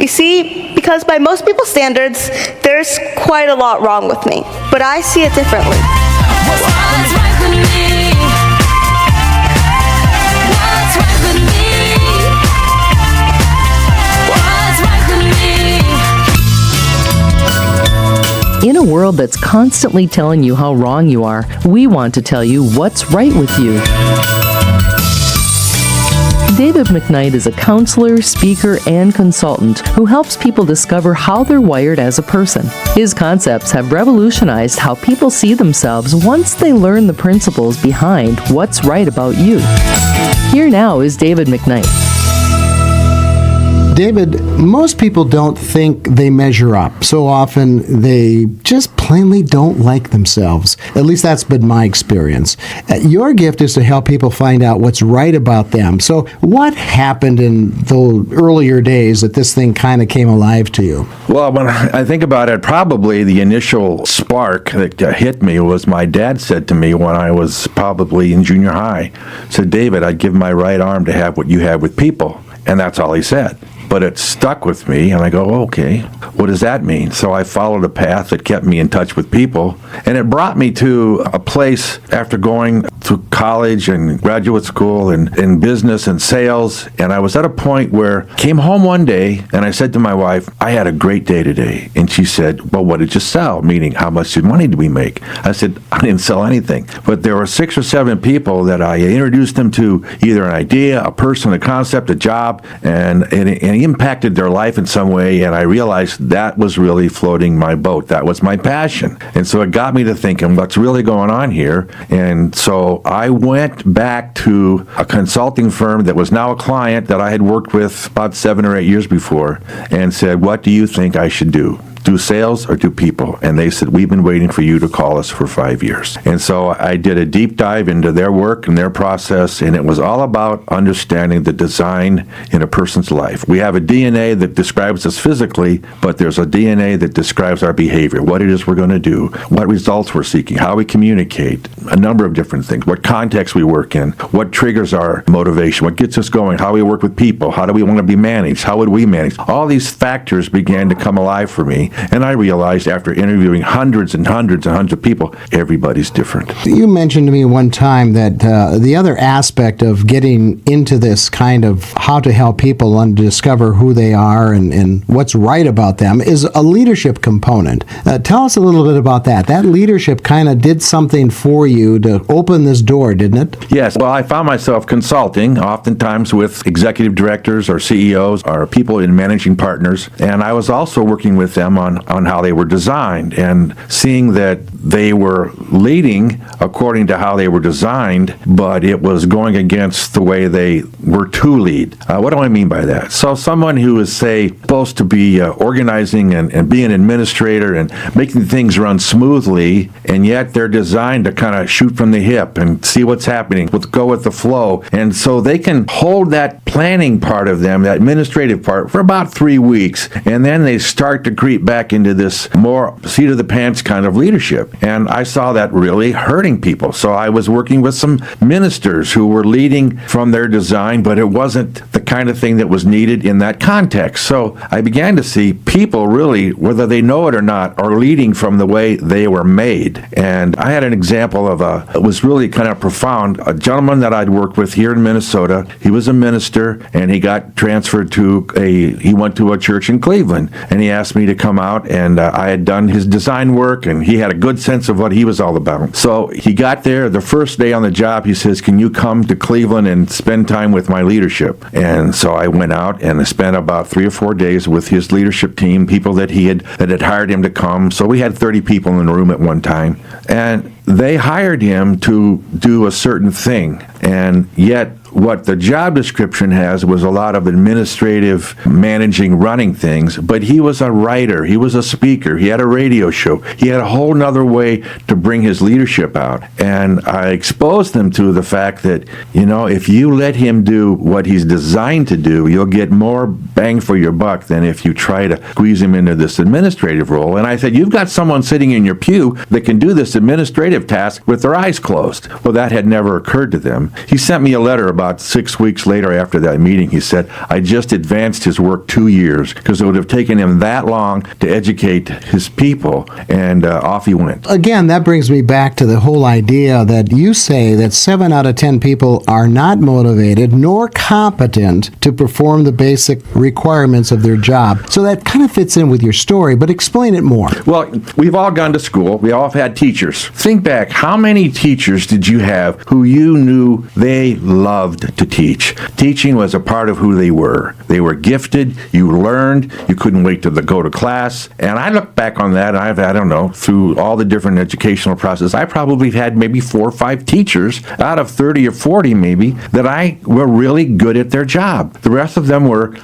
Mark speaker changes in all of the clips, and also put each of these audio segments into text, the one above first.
Speaker 1: You see, because by most people's standards, there's quite a lot wrong with me, but I see it differently.
Speaker 2: What's right with me? What's right with me? What's right with me?
Speaker 3: In a world that's constantly telling you how wrong you are, we want to tell you what's right with you. David McKnight is a counselor, speaker, and consultant who helps people discover how they're wired as a person. His concepts have revolutionized how people see themselves once they learn the principles behind what's right about you. Here now is David McKnight.
Speaker 4: David, most people don't think they measure up. So often they just plainly don't like themselves. At least that's been my experience. Your gift is to help people find out what's right about them. So what happened in the earlier days that this thing kind of came alive to you?
Speaker 5: Well, when I think about it, probably the initial spark that hit me was my dad said to me when I was probably in junior high, said, David, I'd give my right arm to have what you have with people. And that's all he said. But it stuck with me, and I go, okay, what does that mean? So I followed a path that kept me in touch with people, and it brought me to a place after going to college and graduate school and in business and sales, and I was at a point where I came home one day, and I said to my wife, I had a great day today. And she said, well, what did you sell? Meaning, how much money did we make? I said, I didn't sell anything. But there were 6 or 7 people that I introduced them to either an idea, a person, a concept, a job, and impacted their life in some way, and I realized that was really floating my boat. That was my passion. And so it got me to thinking, what's really going on here? And so I went back to a consulting firm that was now a client that I had worked with about 7 or 8 years before and said, what do you think I should do? Do sales or do people? And they said, we've been waiting for you to call us for 5 years. And so I did a deep dive into their work and their process, and it was all about understanding the design in a person's life. We have a DNA that describes us physically, but there's a DNA that describes our behavior, what it is we're going to do, what results we're seeking, how we communicate, a number of different things, what context we work in, what triggers our motivation, what gets us going, how we work with people, how do we want to be managed, how would we manage. All these factors began to come alive for me. And I realized after interviewing hundreds and hundreds and hundreds of people, everybody's different.
Speaker 4: You mentioned to me one time that the other aspect of getting into this kind of how to help people and discover who they are and what's right about them is a leadership component. Tell us a little bit about that. That leadership kind of did something for you to open this door, didn't it?
Speaker 5: Yes. Well, I found myself consulting, oftentimes with executive directors or CEOs or people in managing partners, and I was also working with them on how they were designed and seeing that they were leading according to how they were designed, but it was going against the way they were to lead. What do I mean by that? So someone who is, say, supposed to be organizing and be an administrator and making things run smoothly, and yet they're designed to kind of shoot from the hip and see what's happening, go with the flow. And so they can hold that planning part of them, that administrative part, for about 3 weeks, and then they start to creep back into this more seat of the pants kind of leadership. And I saw that really hurting people. So I was working with some ministers who were leading from their design, but it wasn't the kind of thing that was needed in that context. So I began to see people really, whether they know it or not, are leading from the way they were made. And I had an example of it was really kind of profound. A gentleman that I'd worked with here in Minnesota, he was a minister, and he got transferred he went to a church in Cleveland, and he asked me to come out, and I had done his design work, and he had a good sense of what he was all about. So he got there the first day on the job. He says, can you come to Cleveland and spend time with my leadership? And so I went out and I spent about 3 or 4 days with his leadership team, people that had hired him to come. So we had 30 people in the room at one time, and they hired him to do a certain thing, and yet what the job description has was a lot of administrative, managing, running things, but he was a writer, he was a speaker, he had a radio show, he had a whole nother way to bring his leadership out. And I exposed them to the fact that, if you let him do what he's designed to do, you'll get more bang for your buck than if you try to squeeze him into this administrative role. And I said, you've got someone sitting in your pew that can do this administrative task with their eyes closed. Well, that had never occurred to them. He sent me a letter about 6 weeks later after that meeting, he said, I just advanced his work 2 years because it would have taken him that long to educate his people, and off he went.
Speaker 4: Again, that brings me back to the whole idea that you say that 7 out of 10 people are not motivated nor competent to perform the basic requirements of their job. So that kind of fits in with your story, but explain it more.
Speaker 5: Well, we've all gone to school. We all have had teachers. Think back, how many teachers did you have who you knew they loved to teach? Teaching was a part of who they were. They were gifted. You learned. You couldn't wait to go to class. And I look back on that, I don't know, through all the different educational processes, I probably had maybe 4 or 5 teachers out of 30 or 40 maybe that I were really good at their job. The rest of them were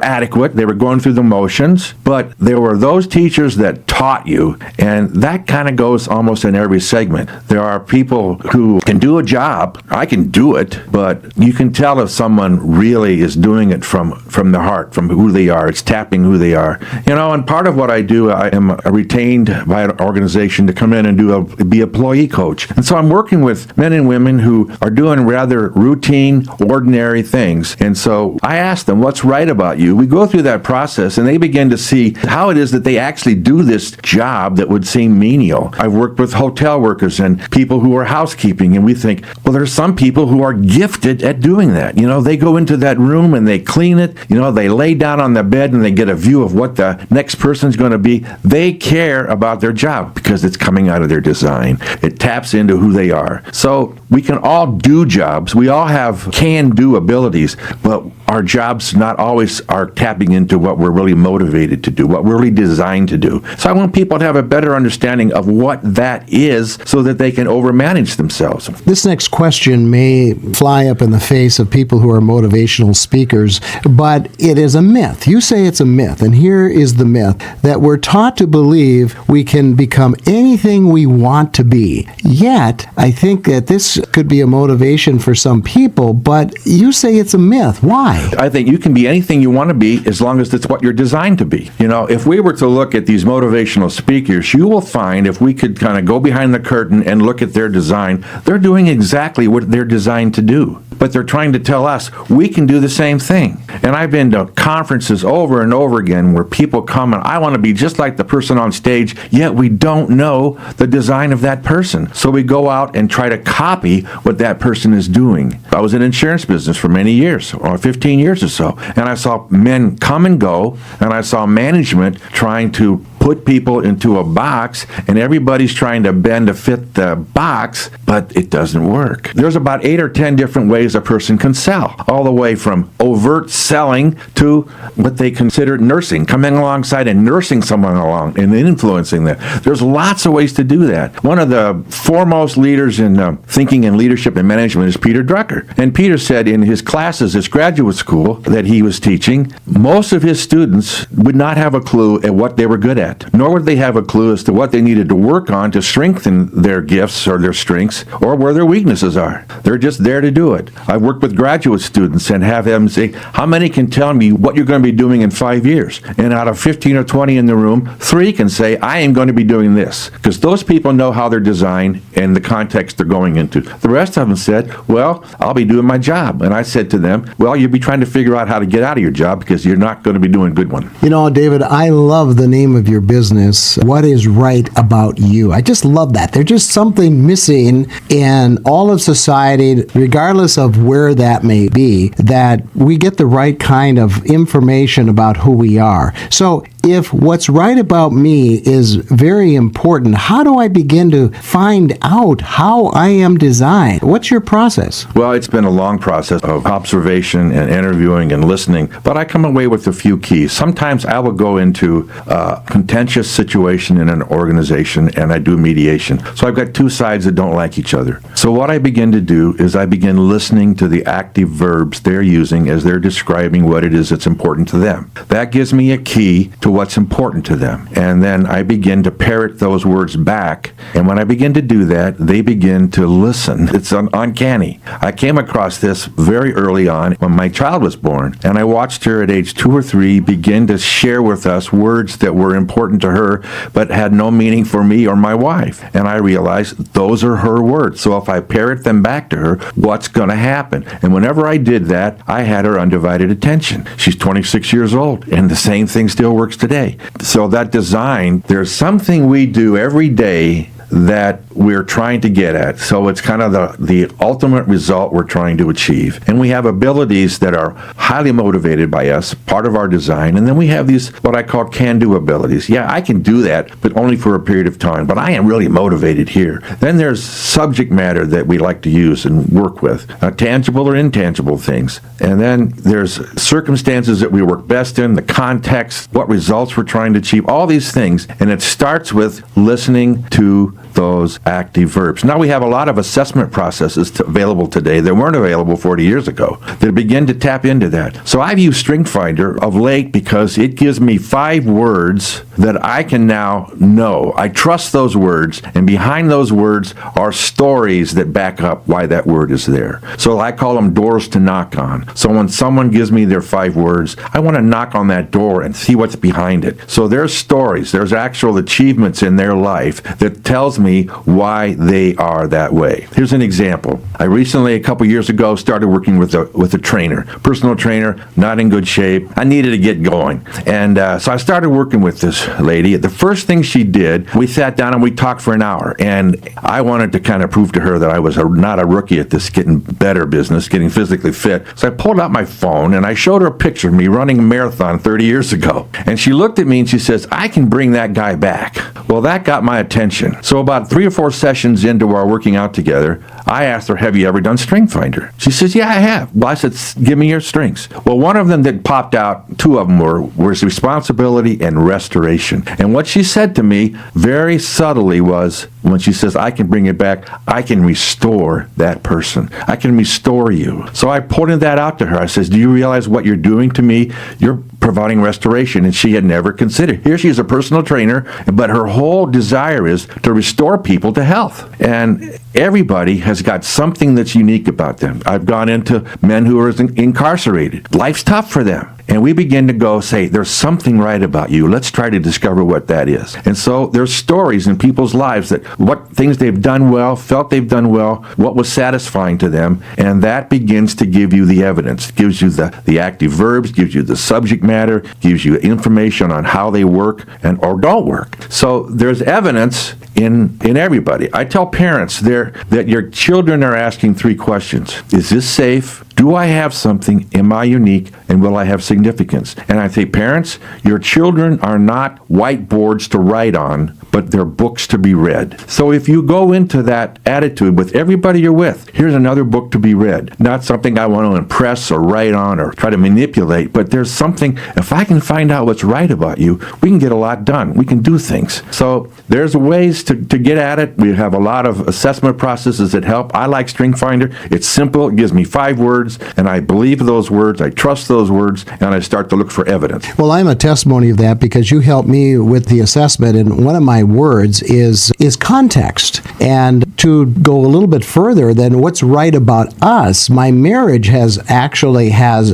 Speaker 5: adequate. They were going through the motions, but there were those teachers that taught you, and that kind of goes almost in every segment. There are people who can do a job. I can do it, but you can tell if someone really is doing it from the heart, from who they are. It's tapping who they are. And part of what I do, I am retained by an organization to come in and be employee coach. And so I'm working with men and women who are doing rather routine, ordinary things. And so I ask them, what's right about you? We go through that process, and they begin to see how it is that they actually do this job that would seem menial. I've worked with hotel workers and people who are housekeeping, and we think, well, there's some people who are gifted at doing that. They go into that room and they clean it. They lay down on the bed and they get a view of what the next person's going to be. They care about their job because it's coming out of their design. It taps into who they are. So we can all do jobs. We all have can-do abilities, but our jobs not always are tapping into what we're really motivated to do, what we're really designed to do. So I want people to have a better understanding of what that is so that they can overmanage themselves.
Speaker 4: This next question may fly up in the face of people who are motivational speakers, but it is a myth. You say it's a myth, and here is the myth, that we're taught to believe we can become anything we want to be. Yet, I think that this could be a motivation for some people, but you say it's a myth. Why?
Speaker 5: I think you can be anything you want to be as long as it's what you're designed to be. If we were to look at these motivational speakers, you will find if we could kind of go behind the curtain and look at their design, they're doing exactly what they're designed to do. But they're trying to tell us we can do the same thing. And I've been to conferences over and over again where people come and I want to be just like the person on stage, yet we don't know the design of that person. So we go out and try to copy what that person is doing. I was in insurance business for many years, or 15 years or so, and I saw men come and go, and I saw management trying to put people into a box, and everybody's trying to bend to fit the box, but it doesn't work. There's about 8 or 10 different ways a person can sell, all the way from overt selling to what they consider nursing, coming alongside and nursing someone along and influencing them. There's lots of ways to do that. One of the foremost leaders in thinking and leadership and management is Peter Drucker. And Peter said in his classes, his graduate school that he was teaching, most of his students would not have a clue at what they were good at, nor would they have a clue as to what they needed to work on to strengthen their gifts or their strengths or where their weaknesses are. They're just there to do it. I've worked with graduate students and have them say, how many can tell me what you're going to be doing in 5 years? And out of 15 or 20 in the room, 3 can say, I am going to be doing this. Because those people know how they're designed and the context they're going into. The rest of them said, well, I'll be doing my job. And I said to them, well, you'll be trying to figure out how to get out of your job because you're not going to be doing a good one.
Speaker 4: David, I love the name of your business. What is right about you? I just love that. There's just something missing in all of society, regardless of where that may be, that we get the right kind of information about who we are. So if what's right about me is very important, how do I begin to find out how I am designed? What's your process?
Speaker 5: Well, it's been a long process of observation and interviewing and listening, but I come away with a few keys. Sometimes I will go into a contentious situation in an organization and I do mediation. So I've got 2 sides that don't like each other. So what I begin to do is I begin listening to the active verbs they're using as they're describing what it is that's important to them. That gives me a key to what's important to them. And then I begin to parrot those words back. And when I begin to do that, they begin to listen. It's uncanny. I came across this very early on when my child was born. And I watched her at age 2 or 3 begin to share with us words that were important important to her, but had no meaning for me or my wife. And I realized those are her words. So if I parrot them back to her, what's going to happen? And whenever I did that, I had her undivided attention. She's 26 years old, and the same thing still works today. So that design, there's something we do every day that we're trying to get at. So it's kind of the ultimate result we're trying to achieve. And we have abilities that are highly motivated by us, part of our design. And then we have these, what I call can-do abilities. Yeah, I can do that, but only for a period of time. But I am really motivated here. Then there's subject matter that we like to use and work with, tangible or intangible things. And then there's circumstances that we work best in, the context, what results we're trying to achieve, all these things. And it starts with listening to those active verbs. Now we have a lot of assessment processes available today that weren't available 40 years ago that begin to tap into that. So I've used StrengthsFinder of late because it gives me 5 words that I can now know. I trust those words, and behind those words are stories that back up why that word is there. So I call them doors to knock on. So when someone gives me their 5 words, I want to knock on that door and see what's behind it. So there's stories, there's actual achievements in their life that tells me why they are that way. Here's an example. I recently, a couple years ago, started working with a trainer, personal trainer, not in good shape. I needed to get going. And so I started working with this lady. The first thing she did, we sat down and we talked for an hour. And I wanted to kind of prove to her that I was not a rookie at this getting better business, getting physically fit. So I pulled out my phone and I showed her a picture of me running a marathon 30 years ago. And she looked at me and she says, I can bring that guy back. Well, that got my attention. So about 3 or 4 sessions into our working out together, I asked her, have you ever done StrengthsFinder? She says, yeah, I have. Well, I said, give me your strengths. Well, one of them that popped out, 2 of them was responsibility and restoration. And what she said to me very subtly was, when she says, I can bring it back, I can restore that person. I can restore you. So I pointed that out to her. I says, do you realize what you're doing to me? You're providing restoration. And she had never considered. Here she is a personal trainer, but her whole desire is to restore people to health. And everybody has got something that's unique about them. I've gone into men who are incarcerated. Life's tough for them. And we begin to say, there's something right about you. Let's try to discover what that is. And so there's stories in people's lives that what things they've done well, felt they've done well, what was satisfying to them. And that begins to give you the evidence. It gives you the active verbs, gives you the subject matter, gives you information on how they work or don't work. So there's evidence in everybody. I tell parents that your children are asking 3 questions. Is this safe? Do I have something? Am I unique? And will I have significance? And I say, parents, your children are not whiteboards to write on, but they're books to be read. So if you go into that attitude with everybody you're with, here's another book to be read. Not something I want to impress or write on or try to manipulate, but there's something, if I can find out what's right about you, we can get a lot done. We can do things. So there's ways to get at it. We have a lot of assessment processes that help. I like StrengthsFinder. It's simple. It gives me 5 words, and I believe those words. I trust those words, and I start to look for evidence.
Speaker 4: Well, I'm a testimony of that because you helped me with the assessment, and one of my words is context. And to go a little bit further than what's right about us, my marriage has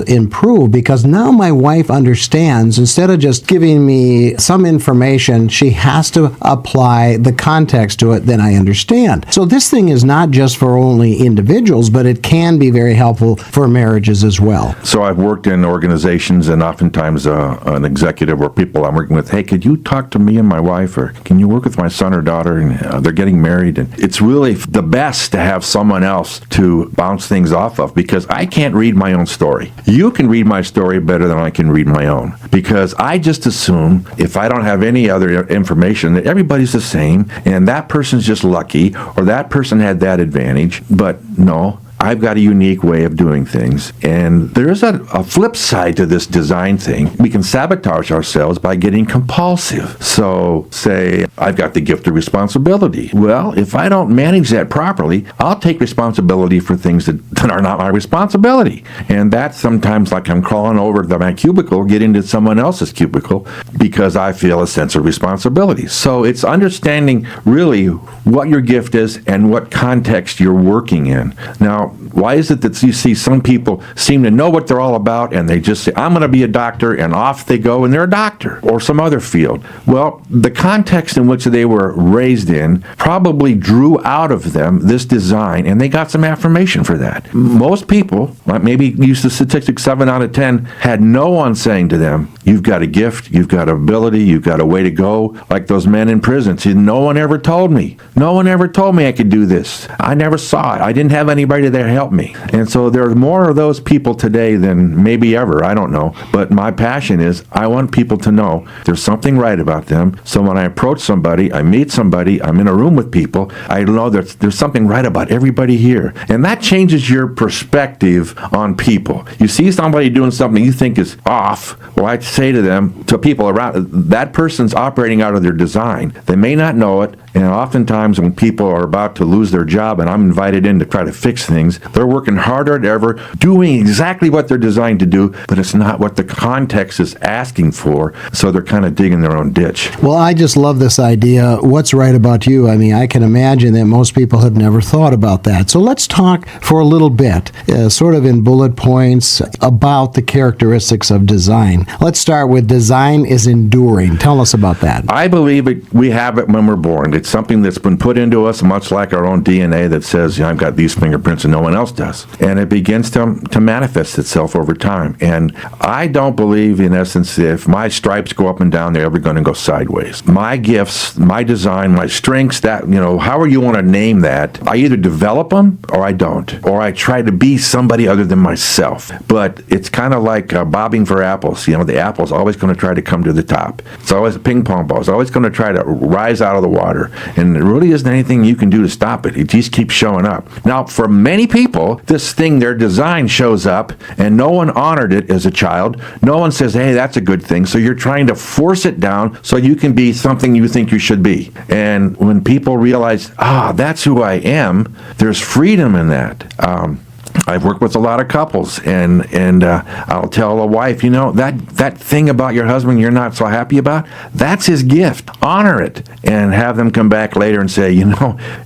Speaker 4: improved because now my wife understands, instead of just giving me some information, she has to apply the context to it, then I understand. So this thing is not just for only individuals, but it can be very helpful for marriages as well.
Speaker 5: So I've worked in organizations, and oftentimes an executive or people I'm working with, hey, could you talk to me and my wife, or can you work with my son or daughter, and they're getting married? And it's really the best to have someone else to bounce things off of, because I can't read my own story. You can read my story better than I can read my own, because I just assume, if I don't have any other information, that everybody's the same, and that person's just lucky, or that person had that advantage. But no, I've got a unique way of doing things. And there's a flip side to this design thing. We can sabotage ourselves by getting compulsive. So say, I've got the gift of responsibility. Well, if I don't manage that properly, I'll take responsibility for things that are not my responsibility. And that's sometimes like I'm crawling over to my cubicle, get into someone else's cubicle, because I feel a sense of responsibility. So it's understanding really what your gift is and what context you're working in. Now, Why is it that you see some people seem to know what they're all about and they just say, I'm going to be a doctor, and off they go and they're a doctor or some other field? Well, the context in which they were raised in probably drew out of them this design, and they got some affirmation for that. Most people, maybe use the statistic 7 out of 10, had no one saying to them, you've got a gift, you've got an ability, you've got a way to go, like those men in prison. See, no one ever told me. No one ever told me I could do this. I never saw it. I didn't have anybody there to help me. And so there are more of those people today than maybe ever. I don't know. But my passion is I want people to know there's something right about them. So when I approach somebody, I meet somebody, I'm in a room with people, I know that there's something right about everybody here. And that changes your perspective on people. You see somebody doing something you think is off, well, I say to them, to people around, that person's operating out of their design. They may not know it, and oftentimes when people are about to lose their job and I'm invited in to try to fix things, they're working harder than ever, doing exactly what they're designed to do, but it's not what the context is asking for, so they're kind of digging their own ditch.
Speaker 4: Well, I just love this idea. What's right about you? I mean, I can imagine that most people have never thought about that. So let's talk for a little bit, sort of in bullet points, about the characteristics of design. Let's start with design is enduring. Tell us about that.
Speaker 5: I believe we have it when we're born. It's something that's been put into us, much like our own DNA that says, I've got these fingerprints and no one else does. And it begins to manifest itself over time. And I don't believe, in essence, if my stripes go up and down, they're ever going to go sideways. My gifts, my design, my strengths, that, however you want to name that, I either develop them or I don't. Or I try to be somebody other than myself. But it's kind of like bobbing for apples. The apple's always going to try to come to the top. It's always a ping pong ball. It's always going to try to rise out of the water. And there really isn't anything you can do to stop it. It just keeps showing up. Now, for many people, this thing, their design, shows up, and no one honored it as a child. No one says, hey, that's a good thing. So you're trying to force it down so you can be something you think you should be. And when people realize, that's who I am, there's freedom in that. I've worked with a lot of couples, and I'll tell a wife, that thing about your husband you're not so happy about, that's his gift. Honor it, and have them come back later and say,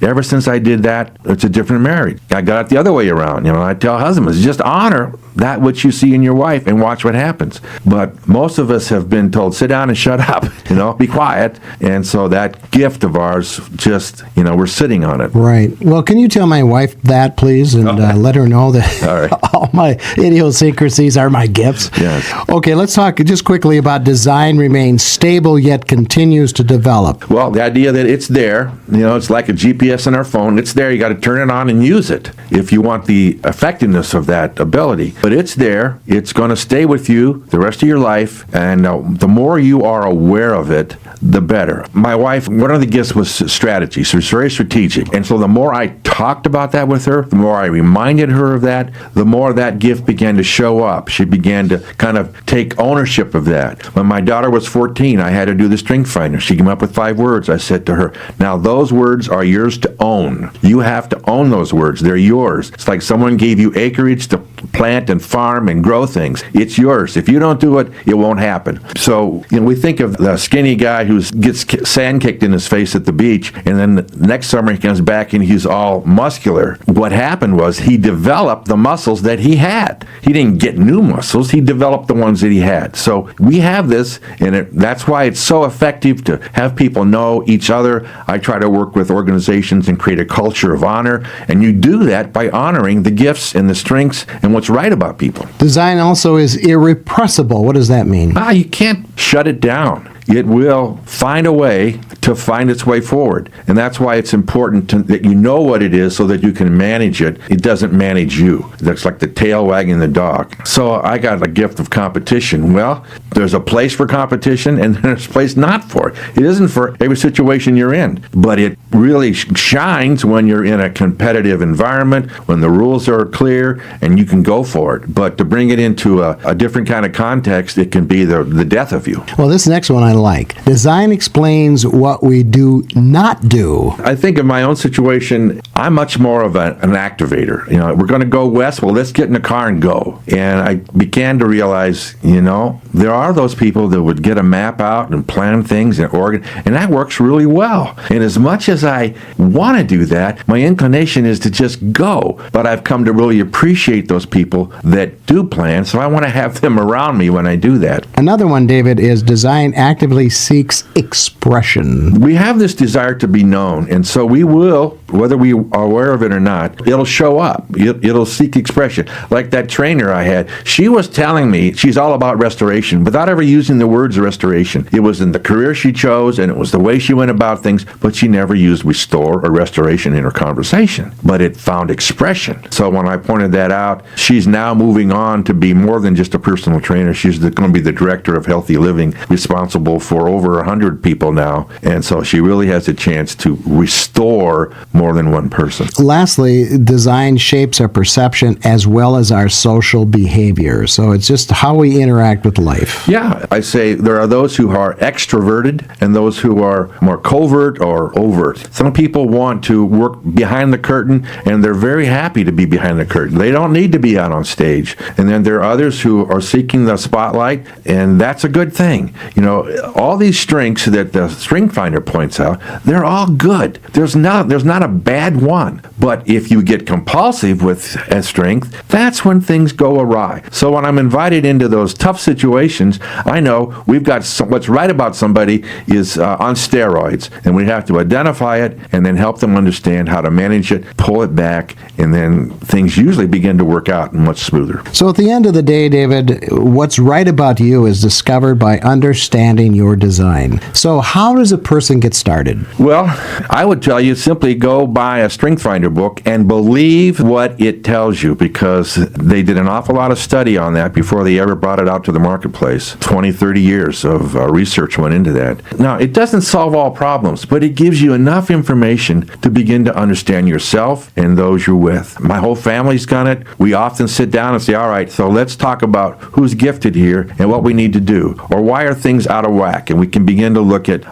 Speaker 5: ever since I did that, it's a different marriage. I got it the other way around. I tell husbands, just honor that which you see in your wife and watch what happens. But most of us have been told, sit down and shut up, be quiet. And so that gift of ours, just, we're sitting on it.
Speaker 4: Right. Well, can you tell my wife that, please, and let her know that
Speaker 5: All right.
Speaker 4: all my idiosyncrasies are my gifts?
Speaker 5: Yes.
Speaker 4: Okay, let's talk just quickly about design remains stable yet continues to develop.
Speaker 5: Well, the idea that it's there, it's like a GPS in our phone. It's there. You got to turn it on and use it if you want the effectiveness of that ability. But it's there. It's going to stay with you the rest of your life. And the more you are aware of it, the better. My wife, one of the gifts was strategy. So it's very strategic. And so the more I talked about that with her, the more I reminded her of that, the more that gift began to show up. She began to kind of take ownership of that. When my daughter was 14, I had to do the strength finder. She came up with 5 words. I said to her, now those words are yours to own. You have to own those words. They're yours. It's like someone gave you acreage to plant and farm and grow things. It's yours. If you don't do it, it won't happen. So, we think of the skinny guy who gets sand kicked in his face at the beach, and then the next summer he comes back and he's all muscular. What happened was he developed the muscles that he had. He didn't get new muscles. He developed the ones that he had. So we have this, and that's why it's so effective to have people know each other. I try to work with organizations and create a culture of honor, and you do that by honoring the gifts and the strengths and what's right about people.
Speaker 4: Design also is irrepressible. What does that mean?
Speaker 5: You can't shut it down. It will find a way to find its way forward. And that's why it's important that you know what it is so that you can manage it. It doesn't manage you. That's like the tail wagging the dog. So I got a gift of competition. Well, there's a place for competition and there's a place not for it. It isn't for every situation you're in, but it really shines when you're in a competitive environment, when the rules are clear and you can go for it. But to bring it into a different kind of context, it can be the death of you.
Speaker 4: Well, this next one I like. Design explains what we do not do.
Speaker 5: I think of my own situation. I'm much more of an activator. You know, we're going to go west. Well, let's get in the car and go. And I began to realize, you know, there are those people that would get a map out and plan things and organize, and that works really well. And as much as I want to do that, my inclination is to just go. But I've come to really appreciate those people that do plan, so I want to have them around me when I do that.
Speaker 4: Another one, David, is design actively seeks expression.
Speaker 5: We have this desire to be known, and so we will, whether we are aware of it or not, it'll show up. It'll seek expression. Like that trainer I had, she was telling me she's all about restoration without ever using the words restoration. It was in the career she chose, and it was the way she went about things, but she never used restore or restoration in her conversation. But it found expression. So when I pointed that out, she's now moving on to be more than just a personal trainer. She's going to be the director of healthy living, responsible for over 100 people now. And so she really has a chance to restore more than one person.
Speaker 4: Lastly, design shapes our perception as well as our social behavior. So it's just how we interact with life.
Speaker 5: Yeah, I say there are those who are extroverted and those who are more covert or overt. Some people want to work behind the curtain, and they're very happy to be behind the curtain. They don't need to be out on stage. And then there are others who are seeking the spotlight, and that's a good thing. You know, all these strengths that the Strength Finder points out, they're all good. There's not a bad one. But if you get compulsive with a strength, that's when things go awry. So when I'm invited into those tough situations, I know we've got what's right about somebody is on steroids, and we have to identify it and then help them understand how to manage it, pull it back, and then things usually begin to work out much smoother.
Speaker 4: So at the end of the day, David, what's right about you is discovered by understanding your design. So how does a person get started?
Speaker 5: Well, I would tell you simply go buy a Strength Finder book and believe what it tells you, because they did an awful lot of study on that before they ever brought it out to the marketplace. 20, 30 years of research went into that. Now, it doesn't solve all problems, but it gives you enough information to begin to understand yourself and those you're with. My whole family's done it. We often sit down and say, all right, so let's talk about who's gifted here and what we need to do, or why are things out of whack, and we can begin to look at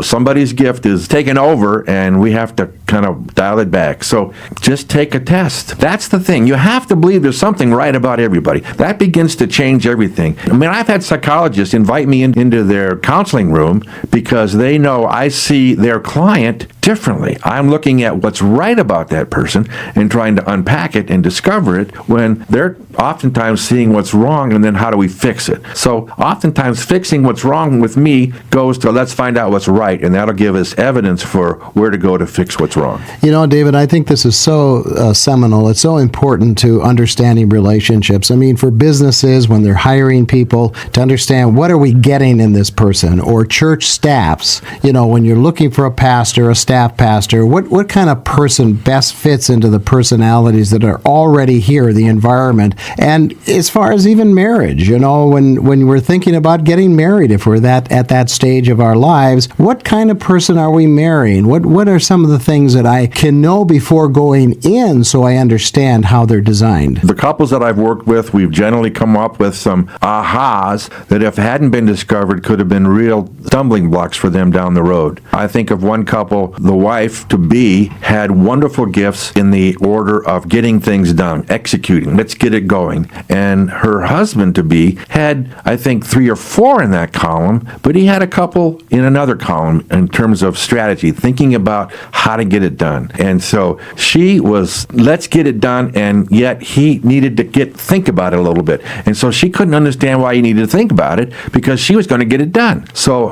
Speaker 5: somebody's gift is taken over and we have to kind of dial it back. So just take a test. That's the thing. You have to believe there's something right about everybody. That begins to change everything. I mean, I've had psychologists invite me into their counseling room because they know I see their client differently. I'm looking at what's right about that person and trying to unpack it and discover it, when they're oftentimes seeing what's wrong, and then how do we fix it? So oftentimes fixing what's wrong with me goes to let's find out what's right, and that'll give us evidence for where to go to fix what's wrong.
Speaker 4: You know, David, I think this is so seminal. It's so important to understanding relationships. I mean, for businesses, when they're hiring people, to understand what are we getting in this person, or church staffs, you know, when you're looking for a pastor, a staff pastor, what kind of person best fits into the personalities that are already here, the environment. And as far as even marriage, you know, when we're thinking about getting married, if we're at that stage of our lives, what kind of person are we marrying? What are some of the things that I can know before going in so I understand how they're designed?
Speaker 5: The couples that I've worked with, we've generally come up with some ahas that if hadn't been discovered could have been real stumbling blocks for them down the road. I think of one couple, the wife-to-be had wonderful gifts in the order of getting things done, executing, let's get it going. And her husband-to-be had, I think, 3 or 4 in that column, but he had a couple in another column in terms of strategy, thinking about how to get it done. And so she was, let's get it done, and yet he needed to think about it a little bit. And so she couldn't understand why he needed to think about it, because she was going to get it done. So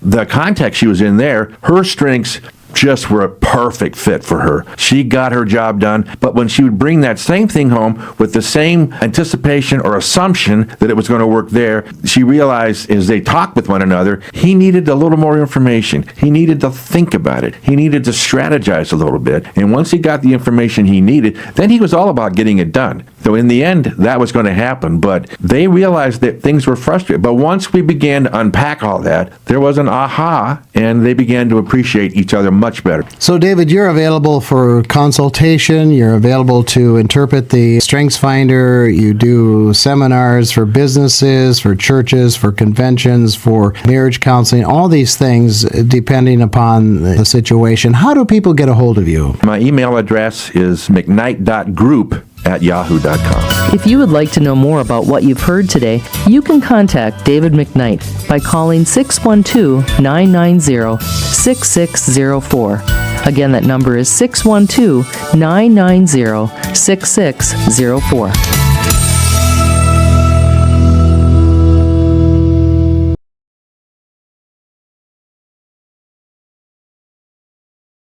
Speaker 5: the context she was in there, her strengths just were a perfect fit for her. She got her job done, but when she would bring that same thing home with the same anticipation or assumption that it was going to work there, she realized as they talked with one another, he needed a little more information. He needed to think about it. He needed to strategize a little bit. And once he got the information he needed, then he was all about getting it done. So in the end, that was going to happen, but they realized that things were frustrating. But once we began to unpack all that, there was an aha, and they began to appreciate each other much better.
Speaker 4: So, David, you're available for consultation. You're available to interpret the StrengthsFinder. You do seminars for businesses, for churches, for conventions, for marriage counseling, all these things depending upon the situation. How do people get a hold of you?
Speaker 5: My email address is mcknight.group@yahoo.com.
Speaker 3: If you would like to know more about what you've heard today, you can contact David McKnight by calling 612-990-6604. Again, that number is 612-990-6604.